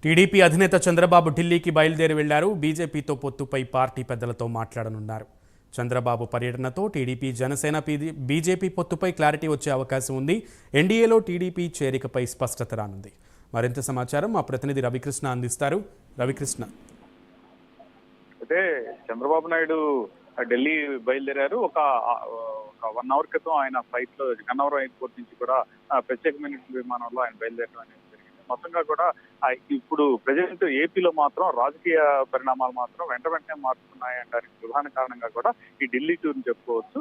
TDP అధినేత చంద్రబాబు ఢిల్లీకి బయలుదేరి వెళ్లారు. బీజేపీతో పొత్తుపై పార్టీ పెద్దలతో మాట్లాడనున్నారు. చంద్రబాబు పర్యటనతో టీడీపీ, జనసేన, బీజేపీ పొత్తుపై క్లారిటీ వచ్చే అవకాశం ఉంది. ఎన్డీఏలో టీడీపీ చేరికపై స్పష్టత రానుంది. మరింత సమాచారం మా ప్రతినిధి రవికృష్ణ అందిస్తారు. రవికృష్ణ, అయితే చంద్రబాబు నాయుడు ఢిల్లీ బయలుదేరారు. ఒక 1 అవర్ క్రితం ఆయన ఫ్లైట్ లో గన్నవరం ఎయిర్పోర్ట్ నుంచి కూడా ప్రత్యేకమైన విమానంలో ఆయన బయలుదేరడం అనేది జరిగింది. మొత్తంగా కూడా ఇప్పుడు ప్రజెంట్ ఏపీలో మాత్రం రాజకీయ పరిణామాలు మాత్రం వెంటనే మారుతున్నాయంటానికి ప్రధాన కారణంగా కూడా ఈ ఢిల్లీ టూర్ చెప్పుకోవచ్చు.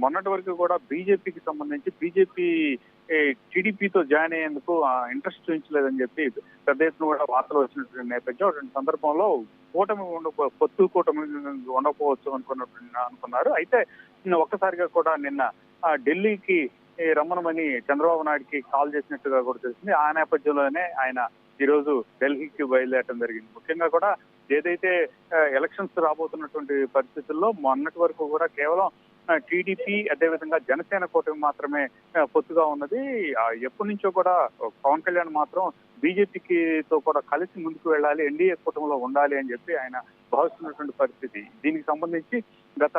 మొన్నటి వరకు కూడా బీజేపీకి సంబంధించి బీజేపీ టీడీపీతో జాయిన్ అయ్యేందుకు ఇంట్రెస్ట్ చూపించలేదని చెప్పి పెద్ద ఎత్తున కూడా వార్తలు వచ్చినటువంటి నేపథ్యం. అటువంటి సందర్భంలో పొత్తు కూటమి ఉండకపోవచ్చు అనుకున్నారు. అయితే ఒక్కసారిగా కూడా నిన్న ఢిల్లీకి రమ్మనమని చంద్రబాబు నాయుడుకి కాల్ చేసినట్టుగా కూడా తెలిసింది. ఆ నేపథ్యంలోనే ఆయన ఈ రోజు ఢిల్లీకి బయలుదేరడం జరిగింది. ముఖ్యంగా కూడా ఏదైతే ఎలక్షన్స్ రాబోతున్నటువంటి పరిస్థితుల్లో మొన్నటి వరకు కూడా కేవలం టీడీపీ, అదేవిధంగా జనసేన కూటమి మాత్రమే పొత్తుగా ఉన్నది. ఎప్పటి నుంచో కూడా పవన్ కళ్యాణ్ మాత్రం బీజేపీతో కూడా కలిసి ముందుకు వెళ్ళాలి, ఎన్డీఏ కూటమిలో ఉండాలి అని చెప్పి ఆయన భావిస్తున్నటువంటి పరిస్థితి. దీనికి సంబంధించి గత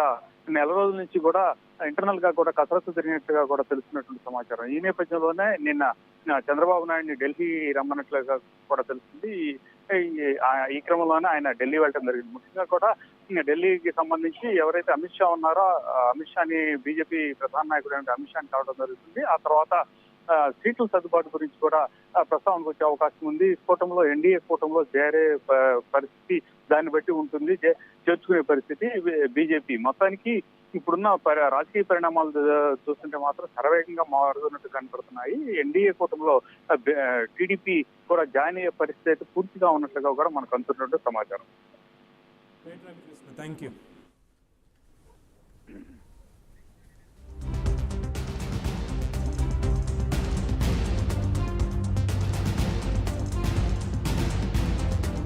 నెల రోజుల నుంచి కూడా ఇంటర్నల్ గా కూడా కసరత్తు జరిగినట్టుగా కూడా తెలుస్తున్నటువంటి సమాచారం. ఈ నేపథ్యంలోనే నిన్న చంద్రబాబు నాయుడిని ఢిల్లీ రమ్మన్నట్లుగా కూడా తెలుస్తుంది. ఈ క్రమంలోనే ఆయన ఢిల్లీ వెళ్ళడం జరిగింది. ముఖ్యంగా కూడా ఢిల్లీకి సంబంధించి ఎవరైతే అమిత్ షా ఉన్నారో అమిత్ షాని, బీజేపీ ప్రధాన నాయకుడు అమిత్ షాని కలవడం జరుగుతుంది. ఆ తర్వాత సీట్ల సర్దుబాటు గురించి కూడా ప్రస్తావనకు వచ్చే అవకాశం ఉంది. కూటమిలో, ఎన్డీఏ కూటమిలో చేరే పరిస్థితి దాన్ని బట్టి ఉంటుంది, చేర్చుకునే పరిస్థితి బీజేపీ. మొత్తానికి ఇప్పుడున్న రాజకీయ పరిణామాలు చూస్తుంటే మాత్రం శరవేగంగా మారుతున్నట్టు కనపడుతున్నాయి. ఎన్డీఏ కూటమిలో టీడీపీ కూడా జాయిన్ అయ్యే పరిస్థితి అయితే పూర్తిగా ఉన్నట్లుగా కూడా మనకు అందుతున్నట్టు సమాచారం. Thank you.